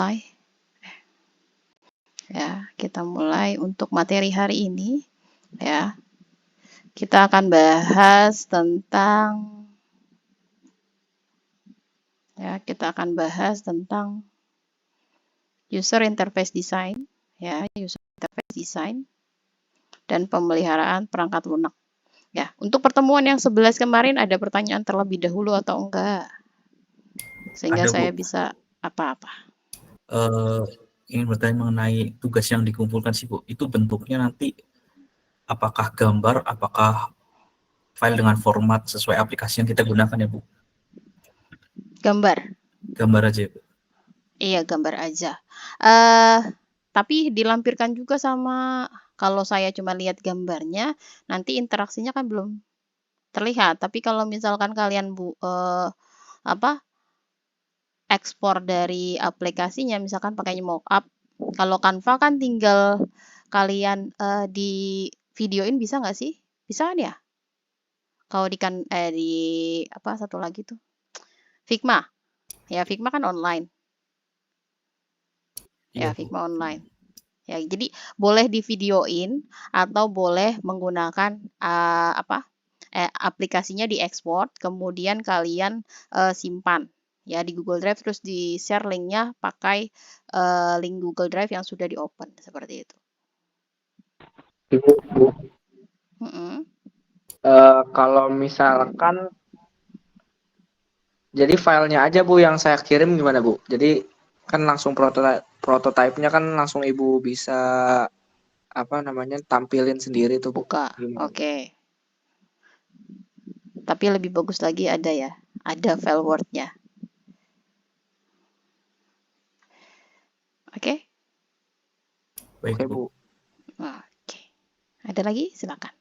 mulai. Ya, kita mulai untuk materi hari ini. Ya, kita akan bahas tentang user interface design, ya, user interface design dan pemeliharaan perangkat lunak. Ya, untuk pertemuan yang 11 kemarin ada pertanyaan terlebih dahulu atau enggak? Sehingga Ada, Bu. saya bisa apa-apa. Ingin bertanya mengenai tugas yang dikumpulkan sih, Bu. Itu bentuknya nanti apakah gambar, apakah file dengan format sesuai aplikasi yang kita gunakan ya, Bu? Gambar. Gambar aja, Bu. Iya, gambar aja. Tapi dilampirkan juga sama, kalau saya cuma lihat gambarnya, nanti interaksinya kan belum terlihat. Tapi kalau misalkan kalian ekspor dari aplikasinya, misalkan pakainya mockup, kalau Canva kan tinggal kalian di videoin bisa nggak sih? Bisa kan ya? Kalau di apa satu lagi tuh? Figma. Ya, Figma kan online. Iya, Ya, Bu. Figma online. Ya, jadi boleh di videoin atau boleh menggunakan aplikasinya diekspor, kemudian kalian simpan ya di Google Drive, terus di share linknya pakai link Google Drive yang sudah di open seperti itu. Bu, Mm-mm. kalau misalkan jadi filenya aja Bu yang saya kirim gimana Bu? Jadi kan langsung prototipenya kan langsung Ibu bisa tampilin sendiri tuh Bu. Buka, Gimana? oke. Tapi lebih bagus lagi ada file Word-nya. Oke? Baik, Oke Bu. Bu. Oke. Ada lagi? Silakan.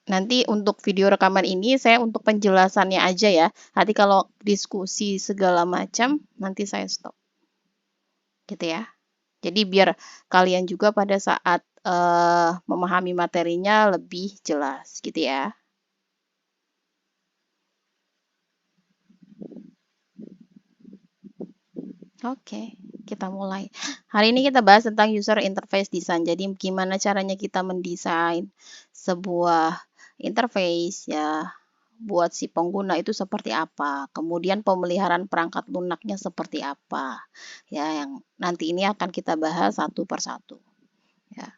Nanti untuk video rekaman ini saya untuk penjelasannya aja ya. Nanti kalau diskusi segala macam, nanti saya stop. Gitu ya. Jadi biar kalian juga pada saat memahami materinya lebih jelas gitu ya. Oke, kita mulai. Hari ini kita bahas tentang user interface design. Jadi gimana caranya kita mendesain sebuah interface ya buat si pengguna itu seperti apa. Kemudian pemeliharaan perangkat lunaknya seperti apa. Ya, yang nanti ini akan kita bahas satu persatu. Ya.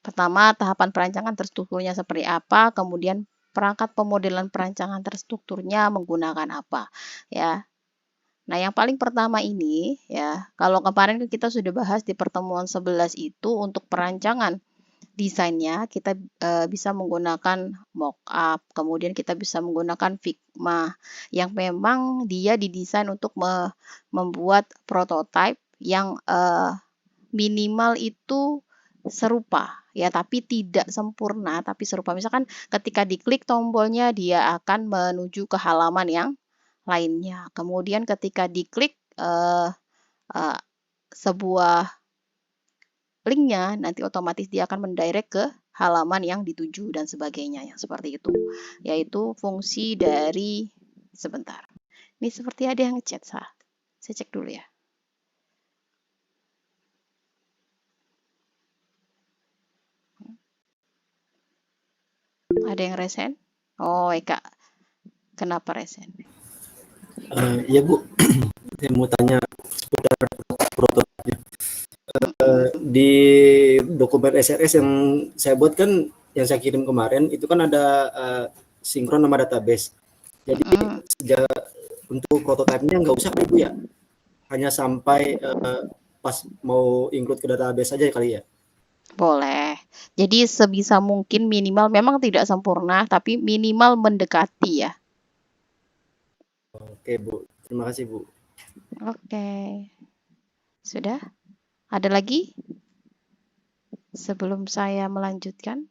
Pertama, tahapan perancangan terstrukturnya seperti apa, kemudian perangkat pemodelan perancangan terstrukturnya menggunakan apa, ya. Nah, yang paling pertama ini, ya, kalau kemarin kita sudah bahas di pertemuan 11 itu untuk perancangan desainnya kita bisa menggunakan mockup, kemudian kita bisa menggunakan Figma yang memang dia didesain untuk membuat prototipe yang minimal itu serupa ya, tapi tidak sempurna tapi serupa. Misalkan ketika diklik tombolnya dia akan menuju ke halaman yang lainnya. Kemudian ketika diklik sebuah linknya, nanti otomatis dia akan mendirect ke halaman yang dituju dan sebagainya yang seperti itu. Yaitu fungsi dari sebentar. Ini seperti ada yang ngechat saya. Saya cek dulu ya. Ada yang resen? Oh, Eka. Kenapa resen? Ya Bu, saya mau tanya seputar prototipnya. Di dokumen SRS yang saya buat kan, yang saya kirim kemarin, itu kan ada sinkron sama database. Jadi untuk prototipenya nggak usah Bu ya? Hanya sampai pas mau include ke database aja kali ya? Boleh. Jadi sebisa mungkin minimal, memang tidak sempurna, tapi minimal mendekati ya. Oke Bu, terima kasih Bu. Oke. Sudah? Ada lagi? Sebelum saya melanjutkan.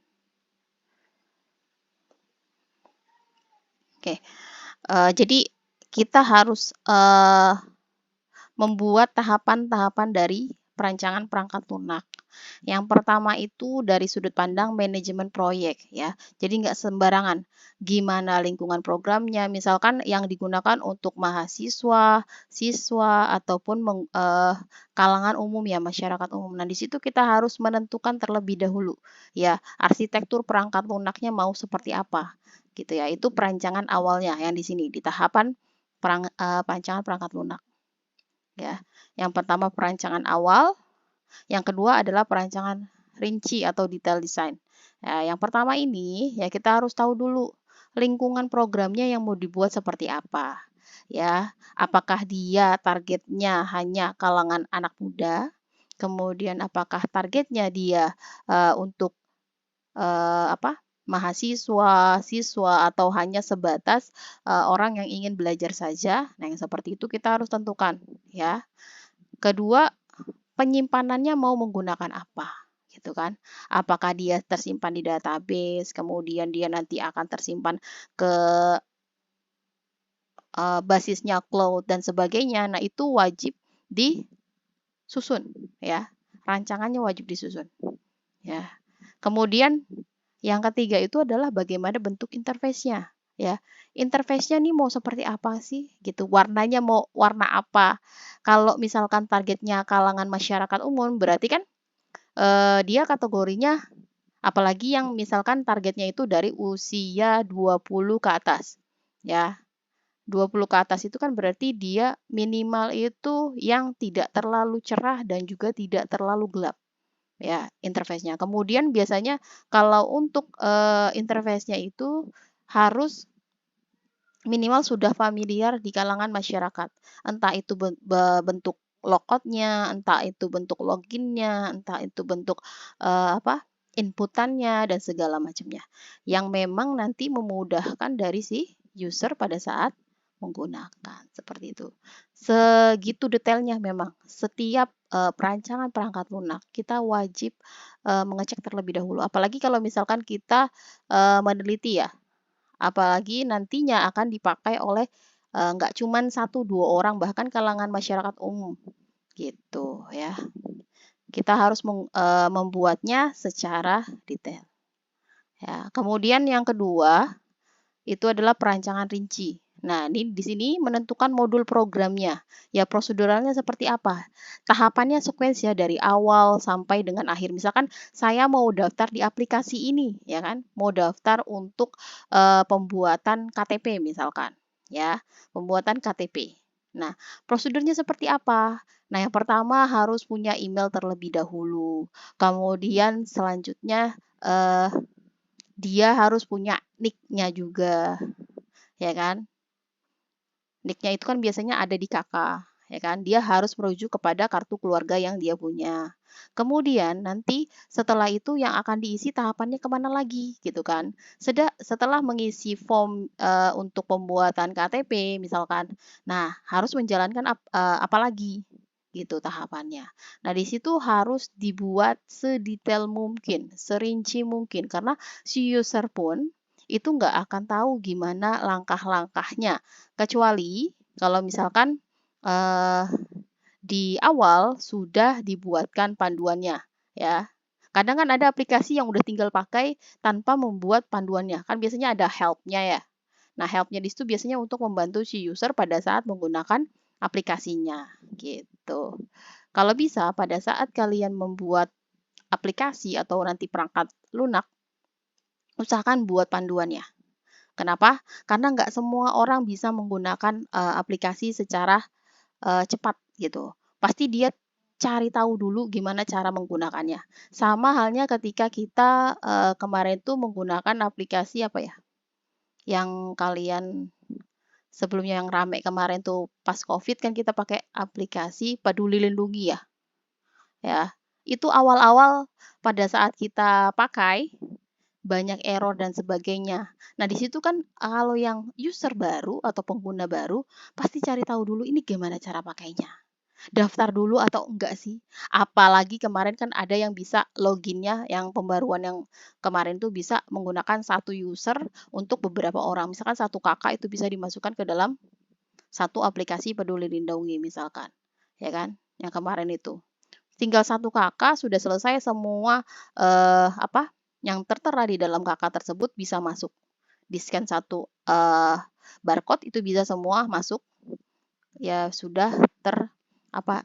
Oke. Jadi kita harus membuat tahapan-tahapan dari perancangan perangkat lunak. Yang pertama itu dari sudut pandang manajemen proyek ya. Jadi nggak sembarangan. Gimana lingkungan programnya, misalkan yang digunakan untuk mahasiswa, siswa ataupun kalangan umum ya, masyarakat umum. Nah, di situ kita harus menentukan terlebih dahulu ya, arsitektur perangkat lunaknya mau seperti apa gitu ya. Itu perancangan awalnya yang di sini di tahapan perancangan perangkat lunak ya. Yang pertama perancangan awal, yang kedua adalah perancangan rinci atau detail design. Nah, yang pertama ini ya kita harus tahu dulu lingkungan programnya yang mau dibuat seperti apa. Ya, apakah dia targetnya hanya kalangan anak muda? Kemudian apakah targetnya dia untuk mahasiswa, siswa atau hanya sebatas orang yang ingin belajar saja? Nah, yang seperti itu kita harus tentukan ya. Kedua, penyimpanannya mau menggunakan apa, gitu kan? Apakah dia tersimpan di database, kemudian dia nanti akan tersimpan ke basisnya cloud dan sebagainya. Nah, itu wajib disusun ya. Rancangannya wajib disusun. Ya. Kemudian yang ketiga itu adalah bagaimana bentuk interface-nya ya. Interface-nya nih mau seperti apa sih gitu. Warnanya mau warna apa? Kalau misalkan targetnya kalangan masyarakat umum berarti kan dia kategorinya apalagi yang misalkan targetnya itu dari usia 20 ke atas ya. 20 ke atas itu kan berarti dia minimal itu yang tidak terlalu cerah dan juga tidak terlalu gelap ya interface-nya. Kemudian biasanya kalau untuk interface-nya itu harus minimal sudah familiar di kalangan masyarakat. Entah itu bentuk logoutnya, entah itu bentuk loginnya, entah itu bentuk inputannya dan segala macamnya. Yang memang nanti memudahkan dari si user pada saat menggunakan seperti itu. Segitu detailnya memang setiap perancangan perangkat lunak kita wajib mengecek terlebih dahulu. Apalagi kalau misalkan kita meneliti ya, apalagi nantinya akan dipakai oleh nggak cuman 1-2 orang, bahkan kalangan masyarakat umum gitu ya. Kita harus membuatnya secara detail. Ya, kemudian yang kedua itu adalah perancangan rinci. Nah, ini di sini menentukan modul programnya. Ya, proseduralnya seperti apa? Tahapannya sekuens ya dari awal sampai dengan akhir. Misalkan saya mau daftar di aplikasi ini, ya kan? Mau daftar untuk pembuatan KTP misalkan, ya. Pembuatan KTP. Nah, prosedurnya seperti apa? Nah, yang pertama harus punya email terlebih dahulu. Kemudian selanjutnya dia harus punya nick-nya juga, ya kan? Nick-nya itu kan biasanya ada di KK, ya kan? Dia harus merujuk kepada kartu keluarga yang dia punya. Kemudian nanti setelah itu yang akan diisi tahapannya kemana lagi, gitu kan? Setelah mengisi form untuk pembuatan KTP misalkan, nah harus menjalankan apa lagi, gitu tahapannya. Nah di situ harus dibuat sedetail mungkin, serinci mungkin, karena si user pun itu nggak akan tahu gimana langkah-langkahnya. Kecuali kalau misalkan di awal sudah dibuatkan panduannya ya. Kadang kan ada aplikasi yang udah tinggal pakai tanpa membuat panduannya. Kan biasanya ada help-nya ya. Nah, help-nya di situ biasanya untuk membantu si user pada saat menggunakan aplikasinya gitu. Kalau bisa pada saat kalian membuat aplikasi atau nanti perangkat lunak, usahakan buat panduannya. Kenapa? Karena nggak semua orang bisa menggunakan aplikasi secara cepat gitu. Pasti dia cari tahu dulu gimana cara menggunakannya. Sama halnya ketika kita kemarin tuh menggunakan aplikasi apa ya? Yang kalian sebelumnya yang rame kemarin tuh pas COVID kan kita pakai aplikasi Peduli Lindungi ya. Ya, itu awal-awal pada saat kita pakai banyak error dan sebagainya. Nah, di situ kan kalau yang user baru atau pengguna baru pasti cari tahu dulu ini gimana cara pakainya. Daftar dulu atau enggak sih? Apalagi kemarin kan ada yang bisa loginnya yang pembaruan yang kemarin tuh bisa menggunakan satu user untuk beberapa orang. Misalkan satu kakak itu bisa dimasukkan ke dalam satu aplikasi Peduli Lindungi misalkan. Ya kan? Yang kemarin itu. tinggal satu KK sudah selesai semua yang tertera di dalam KK tersebut bisa masuk. Di-scan satu barcode itu bisa semua masuk. Ya sudah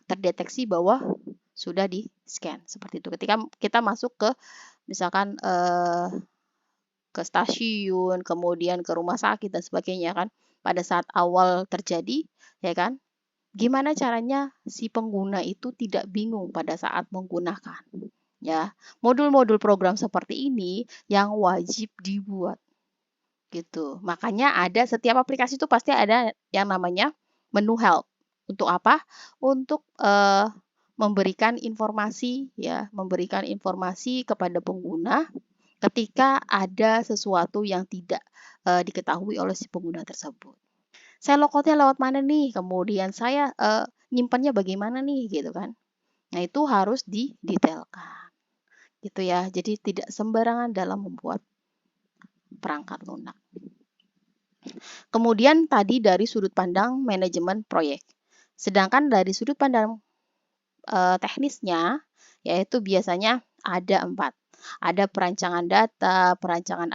terdeteksi bahwa sudah di-scan seperti itu. Ketika kita masuk ke misalkan ke stasiun, kemudian ke rumah sakit dan sebagainya kan, pada saat awal terjadi, ya kan, gimana caranya si pengguna itu tidak bingung pada saat menggunakan, ya. Modul-modul program seperti ini yang wajib dibuat, gitu. Makanya ada setiap aplikasi itu pasti ada yang namanya menu help. Untuk apa? Untuk memberikan informasi, ya, memberikan informasi kepada pengguna ketika ada sesuatu yang tidak diketahui oleh si pengguna tersebut. Saya logoutnya lewat mana nih? Kemudian saya nyimpannya bagaimana nih, gitu kan? Nah, itu harus didetailkan, gitu ya. Jadi tidak sembarangan dalam membuat perangkat lunak. Kemudian tadi dari sudut pandang manajemen proyek. Sedangkan dari sudut pandang teknisnya, yaitu biasanya ada 4. Ada perancangan data, perancangan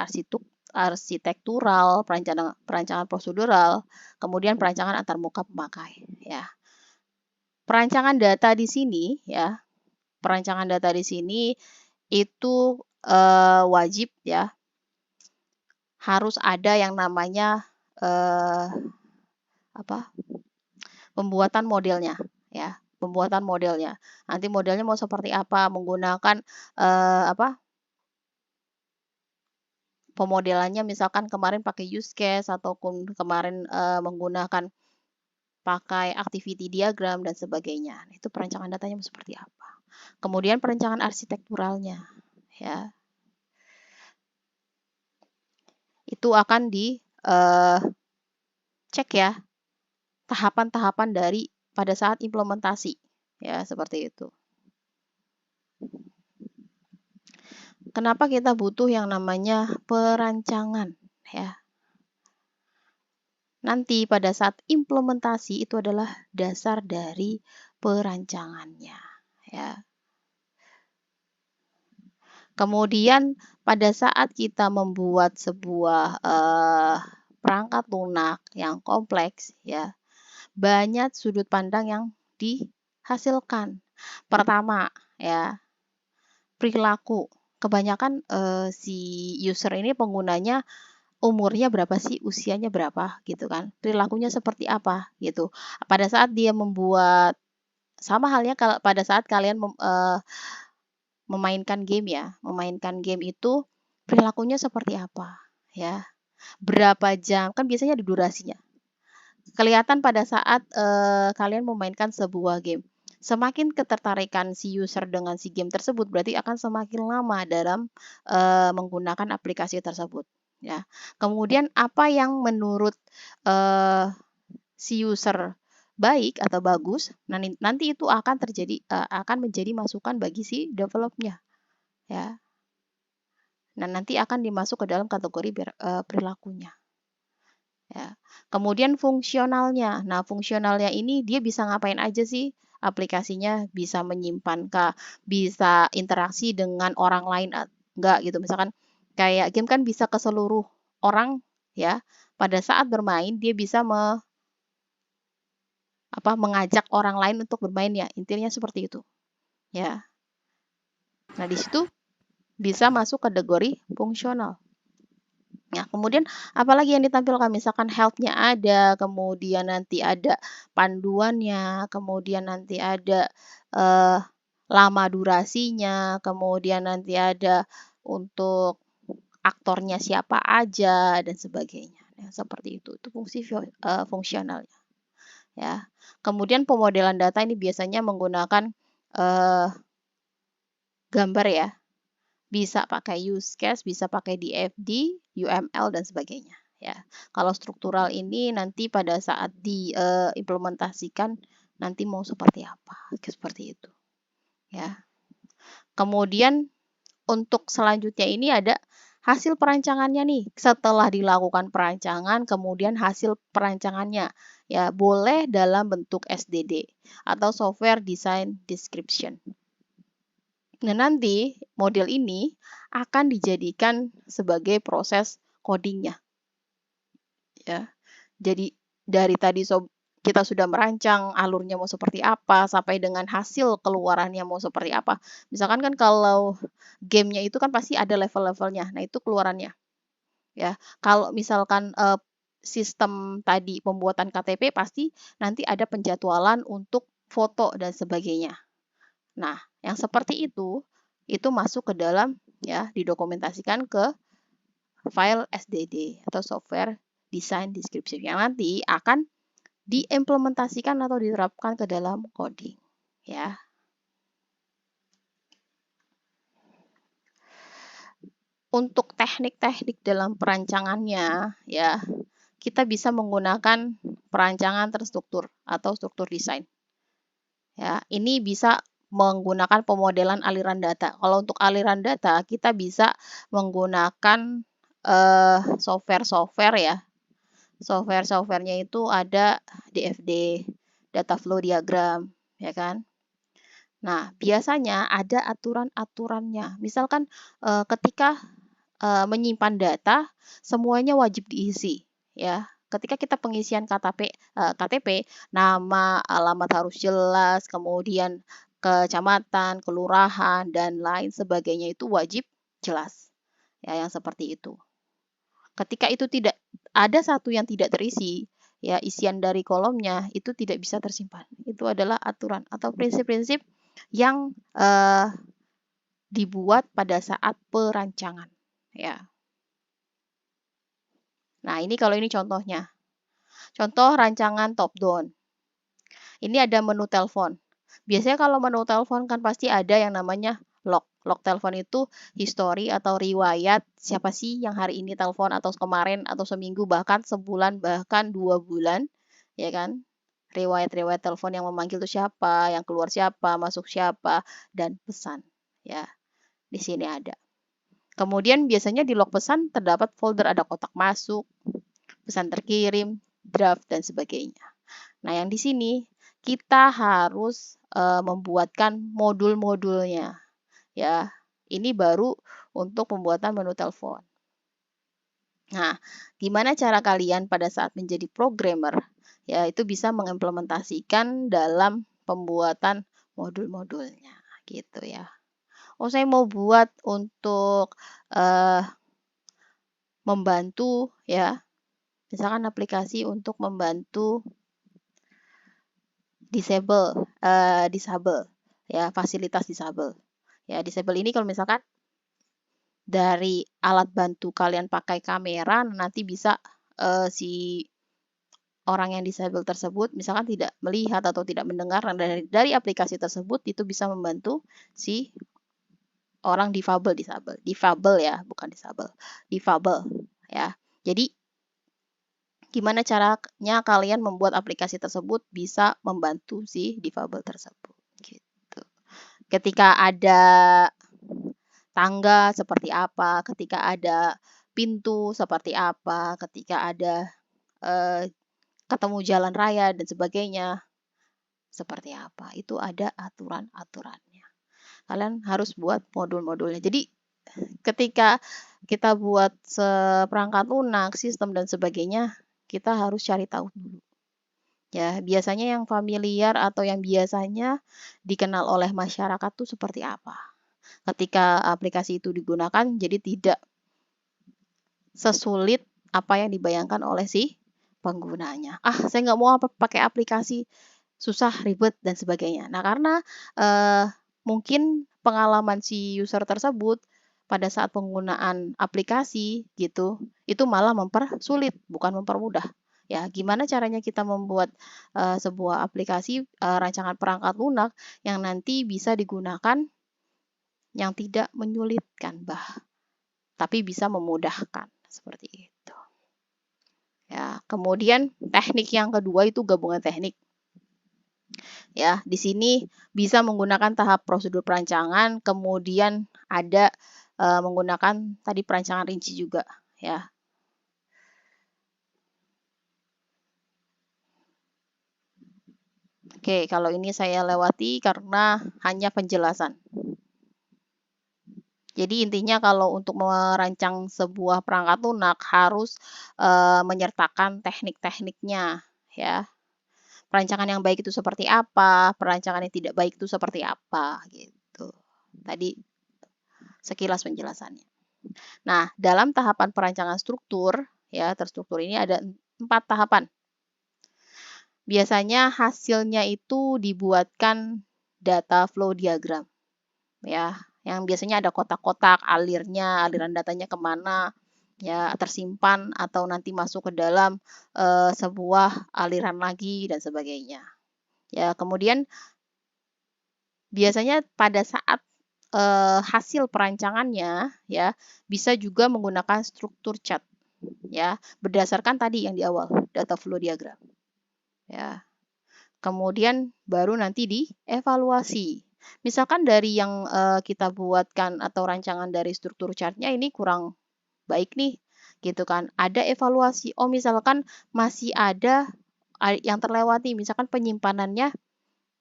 arsitektural, perancangan prosedural, kemudian perancangan antarmuka pemakai. Ya. Perancangan data di sini, ya, perancangan data di sini itu wajib, ya, harus ada yang namanya pembuatan modelnya, ya, pembuatan modelnya. Nanti modelnya mau seperti apa, menggunakan pemodelannya misalkan kemarin pakai use case ataupun kemarin menggunakan pakai activity diagram dan sebagainya. Itu perancangan datanya seperti apa. Kemudian perencanaan arsitekturalnya, ya. Itu akan cek ya tahapan-tahapan dari pada saat implementasi, ya, seperti itu. Kenapa kita butuh yang namanya perancangan, ya? Nanti pada saat implementasi itu adalah dasar dari perancangannya, ya. Kemudian pada saat kita membuat sebuah perangkat lunak yang kompleks, ya, banyak sudut pandang yang dihasilkan. Pertama, ya, perilaku. Kebanyakan si user ini penggunanya umurnya berapa sih, usianya berapa, gitu kan. Perilakunya seperti apa, gitu. Pada saat dia membuat, sama halnya kalau pada saat kalian memainkan game ya, memainkan game itu perilakunya seperti apa, ya. Berapa jam, kan biasanya ada durasinya. Kelihatan pada saat kalian memainkan sebuah game. Semakin ketertarikan si user dengan si game tersebut, berarti akan semakin lama dalam menggunakan aplikasi tersebut. Ya. Kemudian apa yang menurut si user baik atau bagus, nanti itu akan menjadi masukan bagi si developer-nya. Ya. Nah, nanti akan dimasuk ke dalam kategori perilakunya. Ya. Kemudian fungsionalnya. Nah, fungsionalnya ini dia bisa ngapain aja sih? Aplikasinya bisa menyimpan bisa interaksi dengan orang lain enggak gitu. Misalkan kayak game kan bisa ke seluruh orang, ya. Pada saat bermain dia bisa mengajak orang lain untuk bermain, ya. Intinya seperti itu. Ya. Nah, di situ bisa masuk kategori fungsional. Nah, kemudian apalagi yang ditampilkan, misalkan health-nya ada, kemudian nanti ada panduannya, kemudian nanti ada lama durasinya, kemudian nanti ada untuk aktornya siapa aja dan sebagainya. Ya, seperti itu fungsi fungsionalnya. Ya. Kemudian pemodelan data ini biasanya menggunakan gambar, ya. Bisa pakai use case, bisa pakai DFD, UML, dan sebagainya. Ya, kalau struktural ini nanti pada saat diimplementasikan nanti mau seperti apa, seperti itu. Ya. Kemudian untuk selanjutnya ini ada hasil perancangannya nih. Setelah dilakukan perancangan, kemudian hasil perancangannya, ya, boleh dalam bentuk SDD atau Software Design Description. Nah, nanti model ini akan dijadikan sebagai proses codingnya, ya. Jadi dari tadi kita sudah merancang alurnya mau seperti apa sampai dengan hasil keluarannya mau seperti apa. Misalkan kan kalau gamenya itu kan pasti ada level-levelnya. Nah, itu keluarannya, ya. Kalau misalkan sistem tadi pembuatan KTP pasti nanti ada penjadwalan untuk foto dan sebagainya. Nah, yang seperti itu masuk ke dalam, ya, didokumentasikan ke file SDD atau software design description yang nanti akan diimplementasikan atau diterapkan ke dalam coding, ya. Untuk teknik-teknik dalam perancangannya, ya, kita bisa menggunakan perancangan terstruktur atau struktur desain. Ya, ini bisa menggunakan pemodelan aliran data. Kalau untuk aliran data, kita bisa menggunakan software-software, ya. Software-softwarenya itu ada DFD, data flow diagram, ya kan? Nah, biasanya ada aturan-aturannya. Misalkan ketika menyimpan data, semuanya wajib diisi, ya. Ketika kita pengisian KTP, nama, alamat harus jelas, kemudian kecamatan, kelurahan, dan lain sebagainya itu wajib jelas, ya, yang seperti itu. Ketika itu tidak ada satu yang tidak terisi, ya, isian dari kolomnya itu tidak bisa tersimpan. Itu adalah aturan atau prinsip-prinsip yang dibuat pada saat perancangan, ya. Nah, ini kalau ini contohnya. Contoh rancangan top down. Ini ada menu telepon. Biasanya kalau menu telepon kan pasti ada yang namanya log. Log telepon itu history atau riwayat siapa sih yang hari ini telepon atau kemarin atau seminggu bahkan sebulan bahkan 2 bulan, ya kan? Riwayat-riwayat telepon yang memanggil itu siapa, yang keluar siapa, masuk siapa, dan pesan, ya. Di sini ada. Kemudian biasanya di log pesan terdapat folder ada kotak masuk, pesan terkirim, draft, dan sebagainya. Nah, yang di sini kita harus membuatkan modul-modulnya, ya. Ini baru untuk pembuatan menu telepon. Nah, gimana cara kalian pada saat menjadi programmer? Ya, itu bisa mengimplementasikan dalam pembuatan modul-modulnya, gitu ya. Oh, saya mau buat untuk membantu, ya. Misalkan aplikasi untuk membantu disable, ya, fasilitas disable. Ya, disable ini kalau misalkan dari alat bantu kalian pakai kamera, nanti bisa si orang yang disable tersebut misalkan tidak melihat atau tidak mendengar, dari aplikasi tersebut itu bisa membantu si orang difabel ya, bukan disable, difabel, ya. Jadi gimana caranya kalian membuat aplikasi tersebut bisa membantu si difabel tersebut, gitu. Ketika ada tangga seperti apa, ketika ada pintu seperti apa, ketika ada ketemu jalan raya dan sebagainya seperti apa. Itu ada aturan-aturannya. Kalian harus buat modul-modulnya. Jadi ketika kita buat seperangkat lunak, sistem dan sebagainya, kita harus cari tahu dulu. Ya, biasanya yang familiar atau yang biasanya dikenal oleh masyarakat tuh seperti apa. Ketika aplikasi itu digunakan, jadi tidak sesulit apa yang dibayangkan oleh si penggunanya. Ah, saya nggak mau pakai aplikasi susah, ribet, dan sebagainya. Nah, karena mungkin pengalaman si user tersebut pada saat penggunaan aplikasi gitu, itu malah mempersulit, bukan mempermudah. Ya, gimana caranya kita membuat sebuah aplikasi rancangan perangkat lunak yang nanti bisa digunakan yang tidak menyulitkan, tapi bisa memudahkan seperti itu. Ya, kemudian teknik yang kedua itu gabungan teknik. Ya, di sini bisa menggunakan tahap prosedur perancangan, kemudian ada menggunakan tadi perancangan rinci juga, ya. Oke, kalau ini saya lewati karena hanya penjelasan. Jadi intinya kalau untuk merancang sebuah perangkat lunak harus menyertakan teknik-tekniknya, ya. Perancangan yang baik itu seperti apa, perancangan yang tidak baik itu seperti apa, gitu. Tadi sekilas penjelasannya. Nah, dalam tahapan perancangan struktur, ya, terstruktur ini ada 4 tahapan. Biasanya hasilnya itu dibuatkan data flow diagram, ya, yang biasanya ada kotak-kotak alirnya, aliran datanya kemana, ya, tersimpan atau nanti masuk ke dalam sebuah aliran lagi dan sebagainya. Ya, kemudian biasanya pada saat hasil perancangannya, ya, bisa juga menggunakan struktur chart, ya, berdasarkan tadi yang di awal, data flow diagram, ya. Kemudian baru nanti dievaluasi. Misalkan dari yang kita buatkan atau rancangan dari struktur chartnya ini kurang baik nih, gitu kan. Ada evaluasi. Oh, misalkan masih ada yang terlewati, misalkan penyimpanannya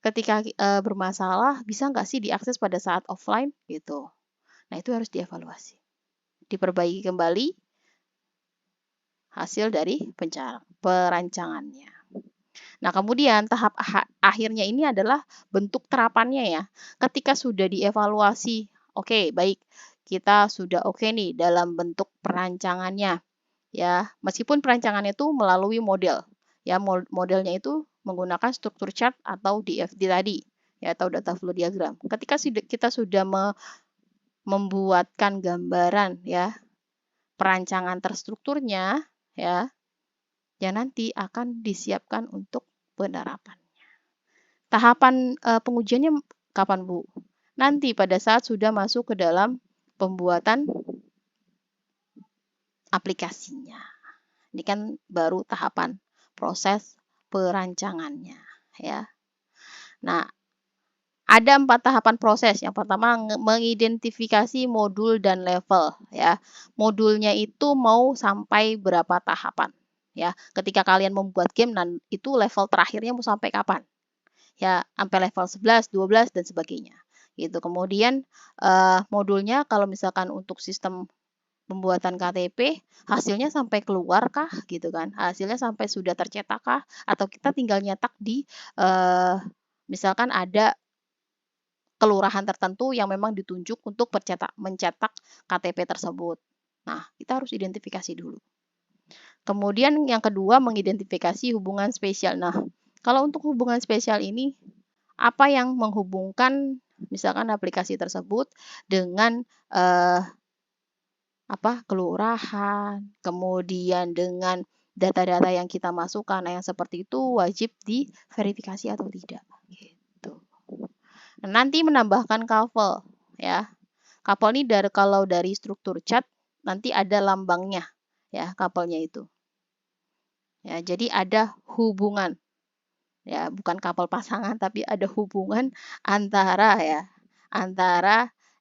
ketika bermasalah, bisa nggak sih diakses pada saat offline, gitu. Nah, itu harus dievaluasi. Diperbaiki kembali hasil dari perancangannya. Nah, kemudian tahap akhirnya ini adalah bentuk terapannya ya. Ketika sudah dievaluasi, oke, baik, kita sudah oke nih dalam bentuk perancangannya. Ya, meskipun perancangannya itu melalui model. Ya, modelnya itu menggunakan struktur chart atau DFD tadi, ya, atau data flow diagram. Ketika kita sudah membuatkan gambaran ya, perancangan terstrukturnya ya, ya nanti akan disiapkan untuk penerapannya. Tahapan pengujiannya kapan, Bu? Nanti pada saat sudah masuk ke dalam pembuatan aplikasinya. Ini kan baru tahapan proses perancangannya, ya. Nah, ada 4 tahapan proses. Yang pertama mengidentifikasi modul dan level, ya. Modulnya itu mau sampai berapa tahapan, ya. Ketika kalian membuat game, itu level terakhirnya mau sampai kapan? Ya, sampai level 11, 12 dan sebagainya. Gitu. Kemudian modulnya kalau misalkan untuk sistem pembuatan KTP, hasilnya sampai keluar kah gitu kan? Hasilnya sampai sudah tercetak kah? Atau kita tinggal nyetak di misalkan ada kelurahan tertentu yang memang ditunjuk untuk mencetak KTP tersebut. Nah, kita harus identifikasi dulu. Kemudian yang kedua mengidentifikasi hubungan spesial. Nah, kalau untuk hubungan spesial ini apa yang menghubungkan misalkan aplikasi tersebut dengan kelurahan, kemudian dengan data-data yang kita masukkan. Nah, yang seperti itu wajib diverifikasi atau tidak. Gitu. Nah, nanti menambahkan couple, ya. Couple ini kalau dari struktur chart nanti ada lambangnya, ya, couple-nya itu. Ya, jadi ada hubungan, ya, bukan couple pasangan, tapi ada hubungan antara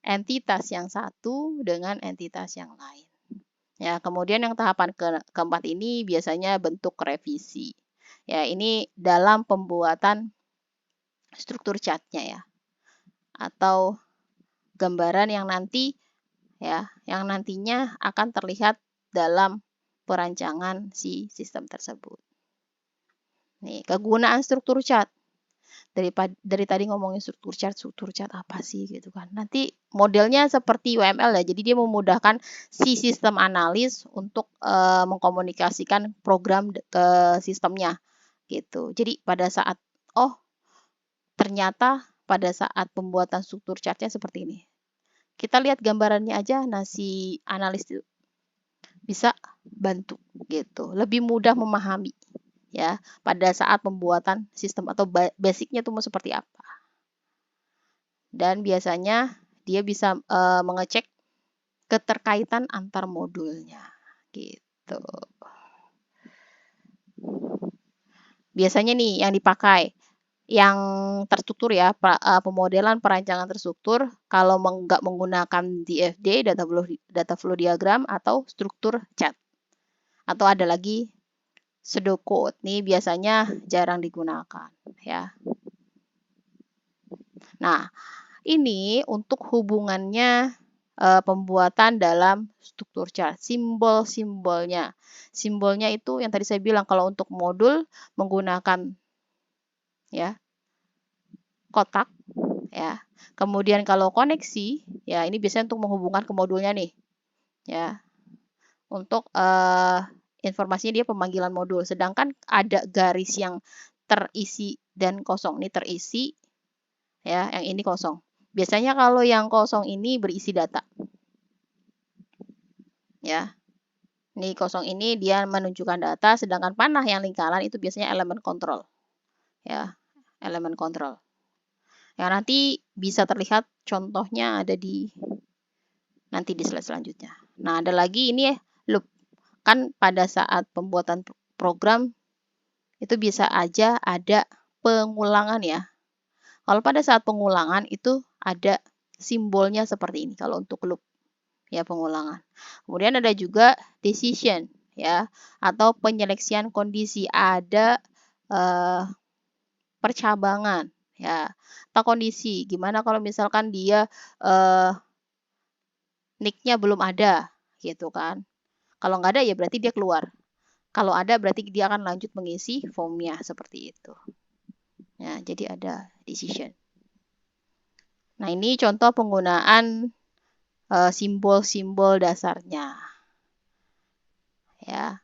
entitas yang satu dengan entitas yang lain. Ya, kemudian yang tahapan keempat ini biasanya bentuk revisi. Ya, ini dalam pembuatan struktur chartnya ya. Atau gambaran yang nantinya akan terlihat dalam perancangan si sistem tersebut. Nih, kegunaan struktur chart. Dari tadi ngomongin struktur chart apa sih gitu kan. Nanti modelnya seperti UML ya, jadi dia memudahkan si sistem analis untuk mengkomunikasikan program ke sistemnya gitu. Jadi pada saat ternyata pada saat pembuatan struktur chartnya seperti ini. Kita lihat gambarannya aja, nah si analis bisa bantu gitu, lebih mudah memahami ya pada saat pembuatan sistem atau basicnya itu mau seperti apa. Dan biasanya dia bisa mengecek keterkaitan antar modulnya gitu. Biasanya nih yang dipakai yang terstruktur ya, pemodelan perancangan terstruktur kalau nggak menggunakan DFD, data flow diagram atau struktur chart. Atau ada lagi pseudocode, nih biasanya jarang digunakan ya. Nah, ini untuk hubungannya pembuatan dalam struktur chart, simbol-simbolnya. Simbolnya itu yang tadi saya bilang kalau untuk modul menggunakan ya kotak ya. Kemudian kalau koneksi ya ini biasanya untuk menghubungkan ke modulnya nih ya. Untuk informasinya dia pemanggilan modul. Sedangkan ada garis yang terisi dan kosong. Ini terisi ya, yang ini kosong. Biasanya kalau yang kosong ini berisi data. Ya. Ini kosong ini dia menunjukkan data, sedangkan panah yang lingkaran itu biasanya elemen kontrol. Ya, elemen kontrol. Yang nanti bisa terlihat contohnya ada di nanti di slide selanjutnya. Nah, ada lagi ini loop. Kan pada saat pembuatan program itu bisa aja ada pengulangan ya. Kalau pada saat pengulangan itu ada simbolnya seperti ini kalau untuk loop ya pengulangan. Kemudian ada juga decision ya atau penyeleksian kondisi, ada percabangan ya atau kondisi. Gimana kalau misalkan dia nick-nya belum ada gitu kan. Kalau nggak ada ya berarti dia keluar. Kalau ada berarti dia akan lanjut mengisi formnya seperti itu. Ya, jadi ada decision. Nah, ini contoh penggunaan simbol-simbol dasarnya. Ya.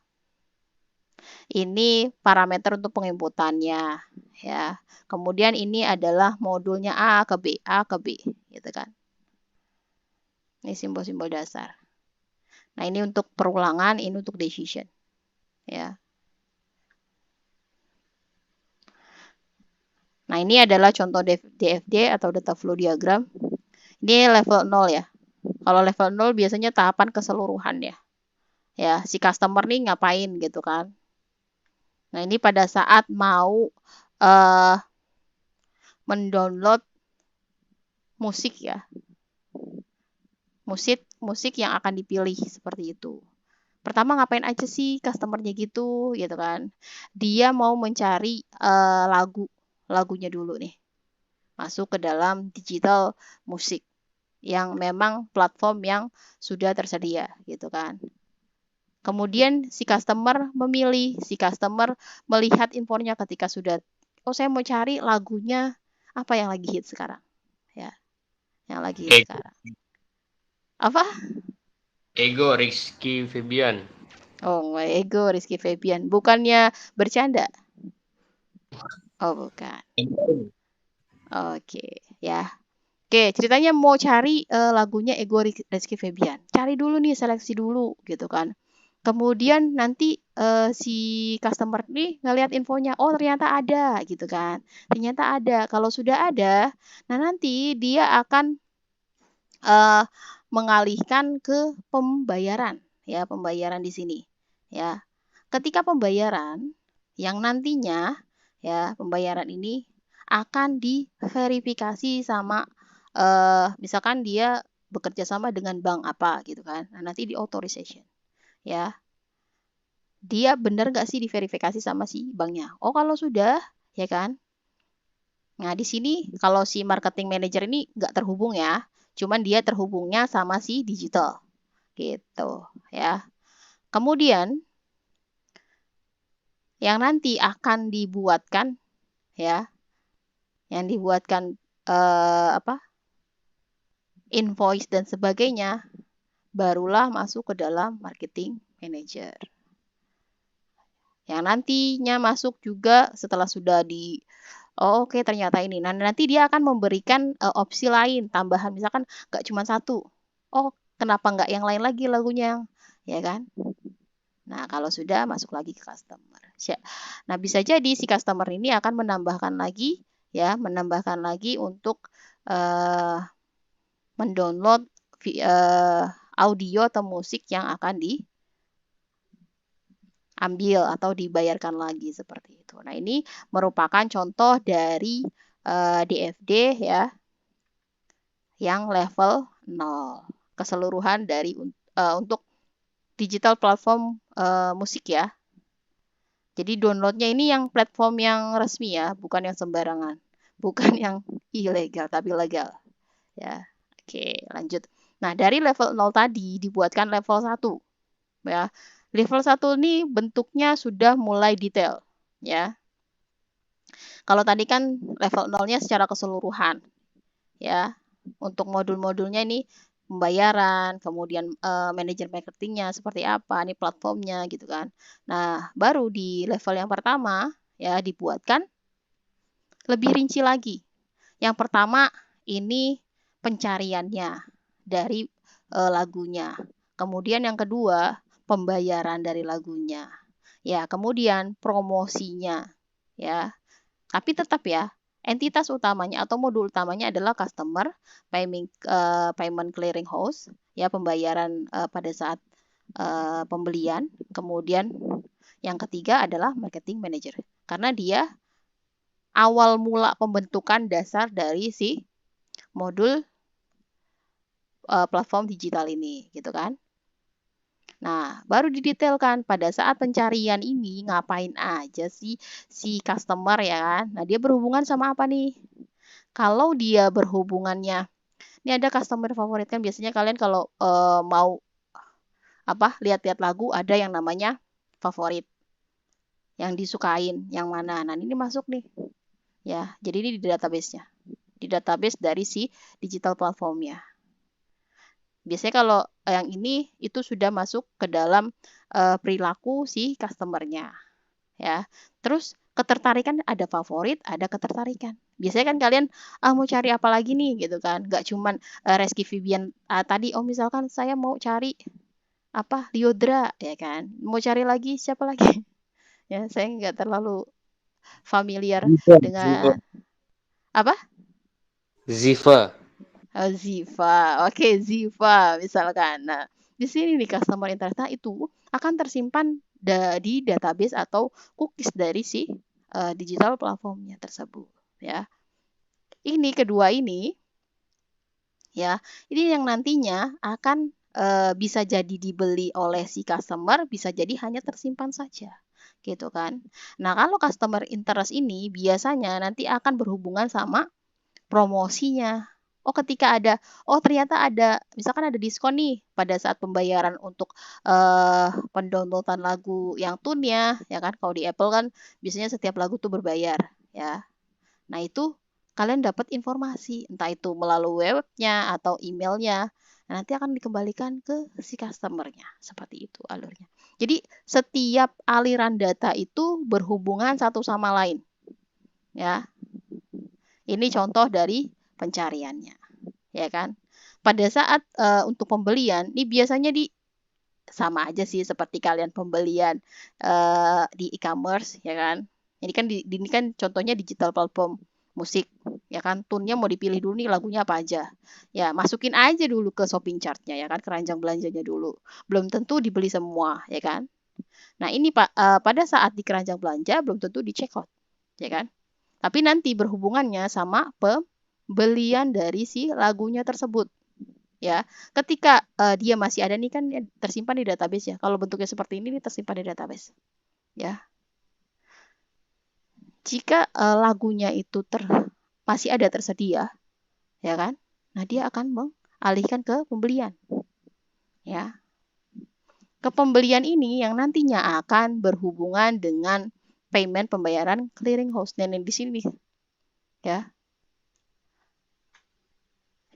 Ini parameter untuk penginputannya, ya. Kemudian ini adalah modulnya A ke B, gitu kan. Ini simbol-simbol dasar. Nah, ini untuk perulangan, ini untuk decision. Ya. Nah, ini adalah contoh DFD atau data flow diagram. Ini level 0 ya. Kalau level 0 biasanya tahapan keseluruhan ya. Ya, si customer nih ngapain gitu kan. Nah, ini pada saat mau mendownload musik ya. Musik yang akan dipilih seperti itu. Pertama ngapain aja sih customernya gitu kan. Dia mau mencari lagunya dulu nih. Masuk ke dalam digital musik yang memang platform yang sudah tersedia gitu kan. Kemudian si customer memilih, si customer melihat infonya ketika sudah, oh saya mau cari lagunya apa yang lagi hit sekarang. Ya. Yang lagi hit sekarang. Apa? Ego Rizky Febian. Oh, Ego Rizky Febian. Bukannya bercanda? Oh, bukan. Oke, ya. Oke, ceritanya mau cari lagunya Ego Rizky Febian. Cari dulu nih, seleksi dulu gitu kan. Kemudian nanti si customer nih ngelihat infonya, oh ternyata ada gitu kan. Ternyata ada. Kalau sudah ada, nah nanti dia akan mengalihkan ke pembayaran ya, pembayaran di sini ya. Ketika pembayaran yang nantinya ya, pembayaran ini akan diverifikasi sama misalkan dia bekerja sama dengan bank apa gitu kan. Nah, nanti di authorization ya. Dia benar nggak sih diverifikasi sama si banknya? Oh, kalau sudah ya kan. Nah, di sini kalau si marketing manager ini nggak terhubung ya. Cuman dia terhubungnya sama si digital. Gitu ya. Kemudian yang nanti akan dibuatkan ya. Yang dibuatkan invoice dan sebagainya barulah masuk ke dalam marketing manager. Yang nantinya masuk juga setelah sudah oh, oke, ternyata ini. Nah, nanti dia akan memberikan opsi lain, tambahan. Misalkan nggak cuma satu. Oh, kenapa nggak yang lain lagi lagunya? Ya kan? Nah, kalau sudah masuk lagi ke customer. Nah, bisa jadi si customer ini akan menambahkan lagi, ya, menambahkan lagi untuk mendownload audio atau musik yang akan diambil atau dibayarkan lagi seperti itu. Nah, ini merupakan contoh dari DFD ya yang level 0. Keseluruhan dari untuk digital platform musik ya. Jadi downloadnya ini yang platform yang resmi ya, bukan yang sembarangan. Bukan yang ilegal tapi legal. Ya. Oke, lanjut. Nah, dari level 0 tadi dibuatkan level 1. Ya. Level 1 ini bentuknya sudah mulai detail, ya. Kalau tadi kan level 0-nya secara keseluruhan, ya. Untuk modul-modulnya ini pembayaran, kemudian manajer marketingnya seperti apa, ini platformnya gitu kan. Nah, baru di level yang pertama ya dibuatkan lebih rinci lagi. Yang pertama ini pencariannya dari lagunya. Kemudian yang kedua pembayaran dari lagunya. Ya, kemudian promosinya. Ya. Tapi tetap ya, entitas utamanya atau modul utamanya adalah customer payment clearing house, ya pembayaran pada saat pembelian. Kemudian yang ketiga adalah marketing manager, karena dia awal mula pembentukan dasar dari si modul platform digital ini, gitu kan? Nah, baru didetailkan pada saat pencarian ini ngapain aja sih si customer ya kan? Nah, dia berhubungan sama apa nih? Kalau dia berhubungannya, ini ada customer favorit kan biasanya kalian kalau mau lihat-lihat lagu ada yang namanya favorit, yang disukain, yang mana? Nah, ini masuk nih, ya. Jadi ini di database-nya, di database dari si digital platformnya. Biasanya kalau yang ini itu sudah masuk ke dalam perilaku si customer-nya, ya. Terus ketertarikan ada favorit, ada ketertarikan. Biasanya kan kalian mau cari apa lagi nih gitu kan? Gak cuman Rizky Febian tadi. Oh misalkan saya mau cari apa Lyodra ya kan? Mau cari lagi siapa lagi? Ya saya nggak terlalu familiar Ziva, dengan apa? Ziva. Ziva. Oke, Ziva misalkan. Nah, di sini nih customer interest itu akan tersimpan di database atau cookies dari si digital platformnya tersebut, ya. Ini kedua ini, ya, ini yang nantinya akan bisa jadi dibeli oleh si customer, bisa jadi hanya tersimpan saja, gitu kan. Nah, kalau customer interest ini biasanya nanti akan berhubungan sama promosinya. Oh, ketika ternyata ada, misalkan ada diskon nih pada saat pembayaran untuk pendownloadan lagu yang tune-nya, ya kan? Kalau di Apple kan biasanya setiap lagu tuh berbayar, ya. Nah, itu kalian dapat informasi, entah itu melalui webnya atau emailnya. Nah, nanti akan dikembalikan ke si customer-nya. Seperti itu alurnya. Jadi, setiap aliran data itu berhubungan satu sama lain. Ya. Ini contoh dari pencariannya, ya kan? Pada saat untuk pembelian, ini biasanya sama aja sih seperti kalian pembelian di e-commerce, ya kan? Ini kan contohnya digital platform musik, ya kan? Tune-nya mau dipilih dulu nih lagunya apa aja. Ya, masukin aja dulu ke shopping chart-nya, ya kan? Keranjang belanjanya dulu. Belum tentu dibeli semua, ya kan? Nah, ini pada saat di keranjang belanja belum tentu di check out, ya kan? Tapi nanti berhubungannya sama pembelian dari si lagunya tersebut. Ya, ketika dia masih ada nih kan tersimpan di database ya. Kalau bentuknya seperti ini tersimpan di database. Ya. Jika lagunya itu masih ada tersedia, ya kan? Nah, dia akan mengalihkan ke pembelian. Ya. Ke pembelian ini yang nantinya akan berhubungan dengan payment pembayaran clearing house. Dan di sini ya.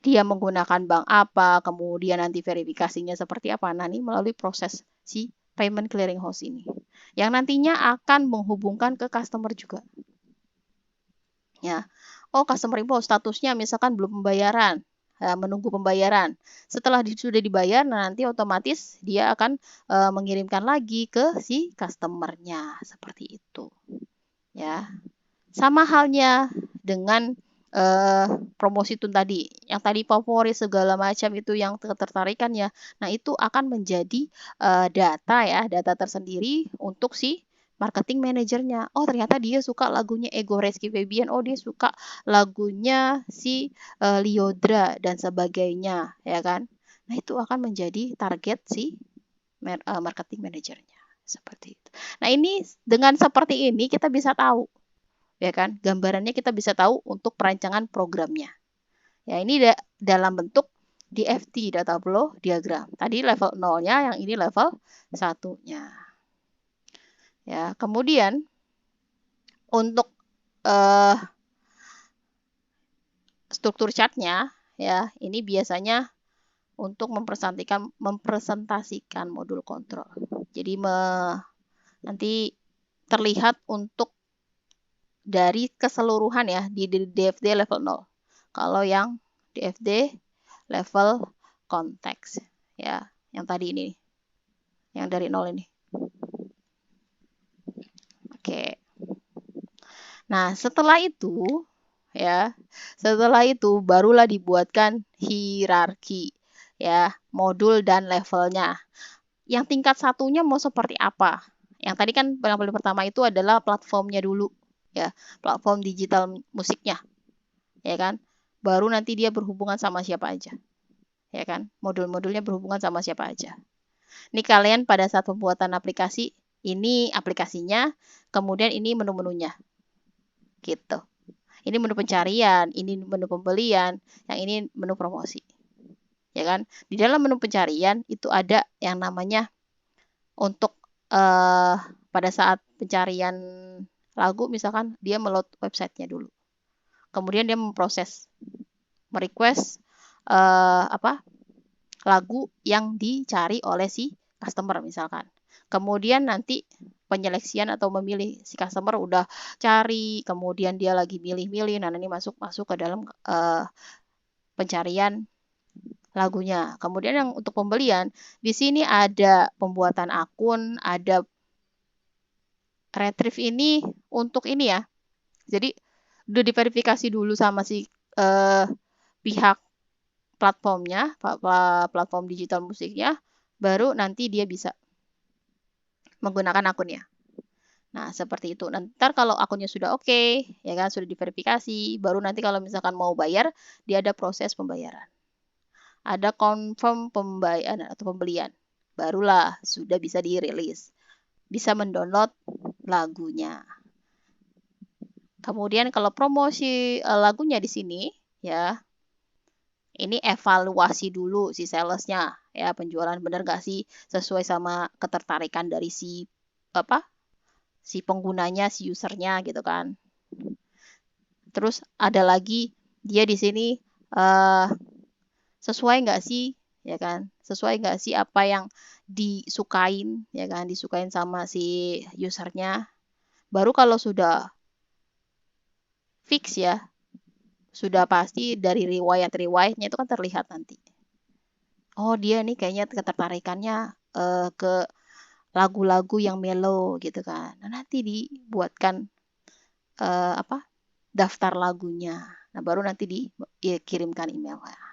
Dia menggunakan bank apa, kemudian nanti verifikasinya seperti apa. Nah, ini melalui proses si payment clearing house ini. Yang nantinya akan menghubungkan ke customer juga. Ya. Oh, customer info statusnya misalkan belum pembayaran, menunggu pembayaran. Setelah sudah dibayar, nanti otomatis dia akan mengirimkan lagi ke si customer-nya. Seperti itu. Ya. Sama halnya dengan promosi tun tadi, yang tadi favorit segala macam itu yang ketertarikan ya. Nah, itu akan menjadi data tersendiri untuk si marketing manajernya. Oh, ternyata dia suka lagunya Ego Rizky Febian. Oh, dia suka lagunya si Lyodra dan sebagainya, ya kan? Nah, itu akan menjadi target si marketing manajernya. Seperti itu. Nah, ini dengan seperti ini kita bisa tahu, ya kan, gambarannya kita bisa tahu untuk perancangan programnya. Ya, ini dalam bentuk DFD, data flow diagram. Tadi level 0-nya, yang ini level 1-nya. Ya, kemudian untuk struktur chartnya, ya, ini biasanya untuk mempresentasikan modul kontrol. Jadi nanti terlihat untuk dari keseluruhan ya di DFD level 0. Kalau yang DFD level konteks ya, yang tadi ini, yang dari 0 ini. Oke. Nah, setelah itu ya, setelah itu barulah dibuatkan hierarki ya, modul dan levelnya. Yang tingkat satunya mau seperti apa? Yang tadi kan yang paling pertama itu adalah platformnya dulu ya, platform digital musiknya. Ya kan? Baru nanti dia berhubungan sama siapa aja. Ya kan? Modul-modulnya berhubungan sama siapa aja. Ini kalian pada saat pembuatan aplikasi, ini aplikasinya, kemudian ini menu-menunya. Gitu. Ini menu pencarian, ini menu pembelian, yang ini menu promosi. Ya kan? Di dalam menu pencarian itu ada yang namanya untuk pada saat pencarian lagu misalkan dia meload websitenya dulu. Kemudian dia memproses, merequest lagu yang dicari oleh si customer misalkan. Kemudian nanti penyeleksian atau memilih, si customer udah cari, kemudian dia lagi milih-milih, nah ini masuk ke dalam pencarian lagunya. Kemudian yang untuk pembelian, di sini ada pembuatan akun, ada retrieve ini untuk ini ya. Jadi udah diverifikasi dulu sama si pihak platformnya, platform digital musiknya, baru nanti dia bisa menggunakan akunnya. Nah, seperti itu. Nanti kalau akunnya sudah oke, ya kan, sudah diverifikasi, baru nanti kalau misalkan mau bayar, dia ada proses pembayaran. Ada confirm pembayaran atau pembelian. Barulah sudah bisa dirilis. Bisa mendownload lagunya. Kemudian kalau promosi lagunya di sini, ya, ini evaluasi dulu si salesnya, ya, penjualan benar nggak sih sesuai sama ketertarikan dari si penggunanya, si usernya gitu kan. Terus ada lagi dia di sini sesuai nggak sih, ya kan? Sesuai nggak sih apa yang disukain, ya kan? Disukain sama si usernya. Baru kalau sudah fix ya, sudah pasti dari riwayatnya itu kan terlihat nanti. Oh, dia nih kayaknya ketertarikannya ke lagu-lagu yang mellow gitu kan. Nah, nanti dibuatkan daftar lagunya. Nah, baru nanti dikirimkan emailnya.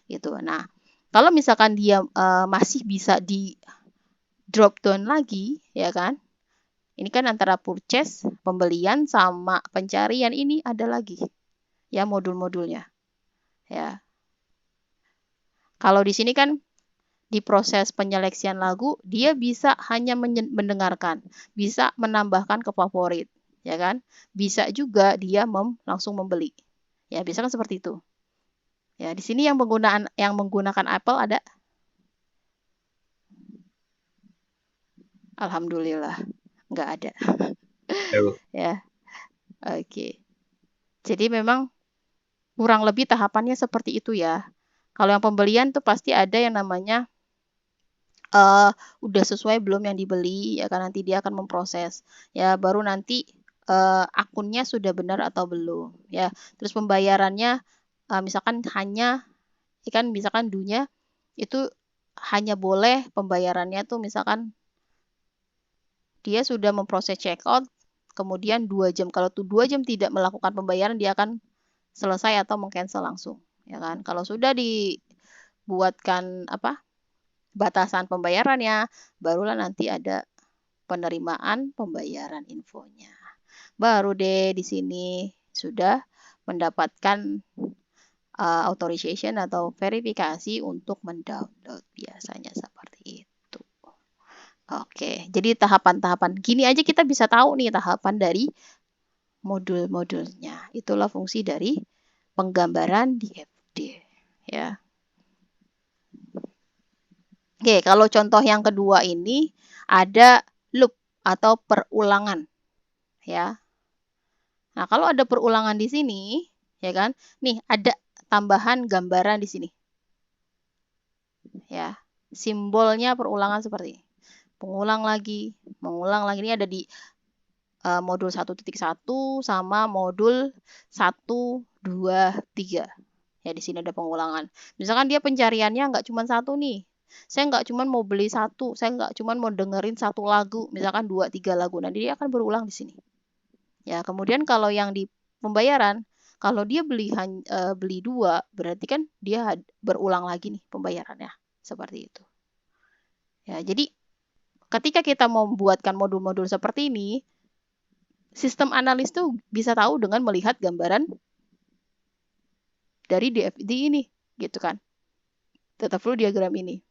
Gitu. Nah, kalau misalkan dia masih bisa di drop down lagi, ya kan? Ini kan antara purchase, pembelian sama pencarian ini ada lagi. Ya, modul-modulnya. Ya. Kalau di sini kan di proses penyeleksian lagu, dia bisa hanya mendengarkan, bisa menambahkan ke favorit, ya kan? Bisa juga dia langsung membeli. Ya, bisa kan seperti itu. Ya, di sini yang menggunakan Apple ada? Alhamdulillah, nggak ada. Ya, oke. Jadi memang kurang lebih tahapannya seperti itu ya. Kalau yang pembelian tuh pasti ada yang namanya udah sesuai belum yang dibeli, ya kan, nanti dia akan memproses. Ya, baru nanti akunnya sudah benar atau belum, ya. Terus pembayarannya misalkan misalkan dunya itu hanya boleh pembayarannya tuh misalkan dia sudah memproses check out, kemudian 2 jam. Kalau tuh 2 jam tidak melakukan pembayaran, dia akan selesai atau meng-cancel langsung, ya kan. Kalau sudah dibuatkan batasan pembayarannya, barulah nanti ada penerimaan pembayaran infonya. Baru deh di sini sudah mendapatkan authorization atau verifikasi untuk mendownload, biasanya seperti itu. Oke, jadi tahapan-tahapan gini aja kita bisa tahu nih tahapan dari modul-modulnya. Itulah fungsi dari penggambaran DFD, ya. Oke, kalau contoh yang kedua ini ada loop atau perulangan, ya. Nah, kalau ada perulangan di sini, ya kan? Nih, ada tambahan gambaran di sini. Ya. Simbolnya perulangan seperti ini. Mengulang lagi. Ini ada di modul 1.1 sama modul 1, 2, 3. Ya, di sini ada pengulangan. Misalkan dia pencariannya nggak cuma satu nih. Saya nggak cuma mau beli satu, saya nggak cuma mau dengerin satu lagu, misalkan 2, 3 lagu. Nanti dia akan berulang di sini. Ya, kemudian kalau yang di pembayaran, kalau dia beli 2, berarti kan dia berulang lagi nih pembayarannya. Seperti itu. Ya, jadi ketika kita mau membuatkan modul-modul seperti ini, sistem analis tuh bisa tahu dengan melihat gambaran dari DFD ini, gitu kan. Data flow diagram ini.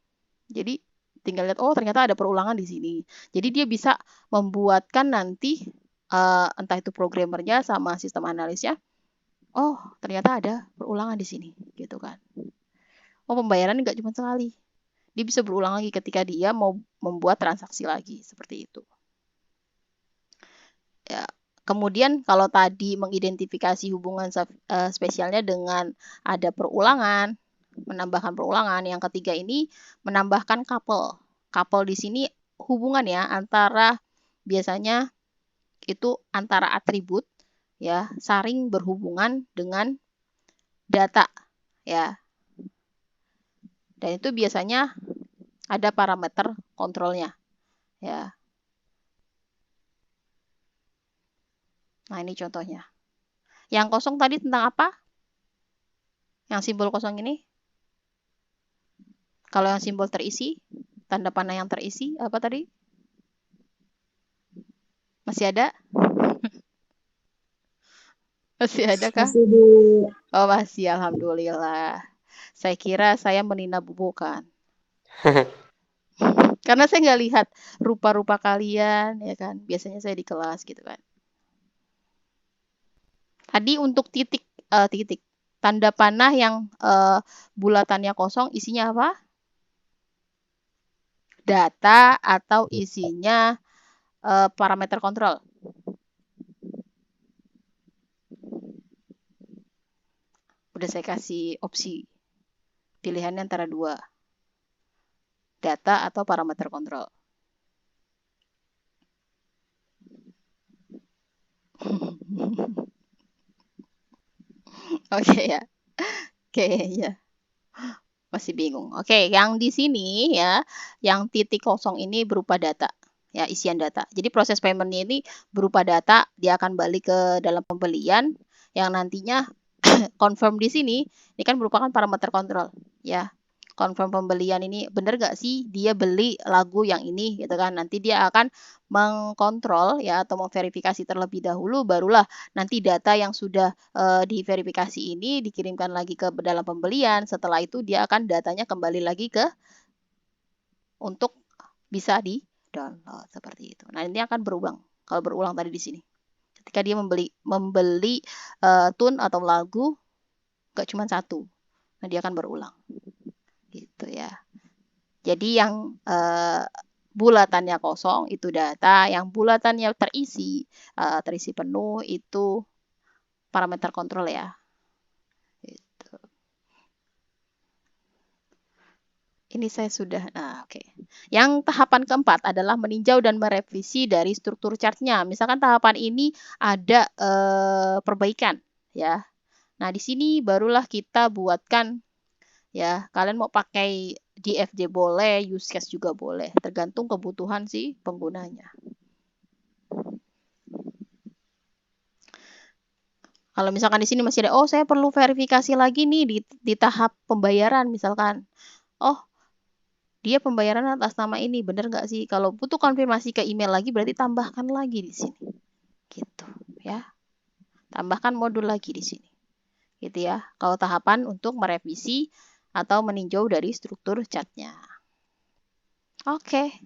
Jadi tinggal lihat, oh ternyata ada perulangan di sini. Jadi dia bisa membuatkan nanti entah itu programmernya sama sistem analisnya, oh ternyata ada perulangan di sini, gitu kan. Oh pembayaran nggak cuma sekali, dia bisa berulang lagi ketika dia mau membuat transaksi lagi, seperti itu. Ya. Kemudian kalau tadi mengidentifikasi hubungan spesialnya dengan ada perulangan, menambahkan perulangan. Yang ketiga ini menambahkan couple. Couple di sini hubungan ya antara biasanya itu antara atribut ya saring berhubungan dengan data ya. Dan itu biasanya ada parameter kontrolnya ya. Nah, ini contohnya. Yang kosong tadi tentang apa? Yang simbol kosong ini? Kalau yang simbol terisi, tanda panah yang terisi, apa tadi? Masih ada? Masih ada kah? Masih Bu. Oh, masih. Alhamdulillah. Saya kira saya menina bubukan. Karena saya nggak lihat rupa-rupa kalian, ya kan? Biasanya saya di kelas gitu kan. Tadi untuk titik, tanda panah yang bulatannya kosong, isinya apa? Data atau isinya parameter kontrol. Udah saya kasih opsi. Pilihannya antara 2. Data atau parameter kontrol. Oke ya. Oke ya. Masih bingung. Oke, yang di sini ya, yang titik kosong ini berupa data. Ya, isian data. Jadi proses payment-nya ini berupa data, dia akan balik ke dalam pembelian yang nantinya confirm di sini, ini kan merupakan parameter kontrol ya. Confirm pembelian ini benar nggak sih dia beli lagu yang ini gitu kan. Nanti dia akan mengkontrol ya atau memverifikasi terlebih dahulu, barulah nanti data yang sudah diverifikasi ini dikirimkan lagi ke dalam pembelian. Setelah itu dia akan datanya kembali lagi ke untuk bisa di download seperti itu. Nah, ini akan berulang. Kalau berulang tadi di sini. Ketika dia membeli tune atau lagu nggak cuma satu. Nah, dia akan berulang. Gitu ya. Jadi yang bulatannya kosong itu data, yang bulatannya terisi penuh itu parameter kontrol ya. Gitu. Ini saya sudah, nah oke. Yang tahapan keempat adalah meninjau dan merevisi dari struktur chartnya. Misalkan tahapan ini ada perbaikan ya. Nah di sini barulah kita buatkan ya. Kalian mau pakai DFD boleh, use case juga boleh, tergantung kebutuhan si penggunanya. Kalau misalkan di sini masih ada, oh saya perlu verifikasi lagi nih di tahap pembayaran misalkan. Oh, dia pembayaran atas nama ini, bener nggak sih? Kalau butuh konfirmasi ke email lagi, berarti tambahkan lagi di sini. Gitu ya. Tambahkan modul lagi di sini. Gitu ya. Kalau tahapan untuk merevisi atau meninjau dari struktur chartnya. Oke.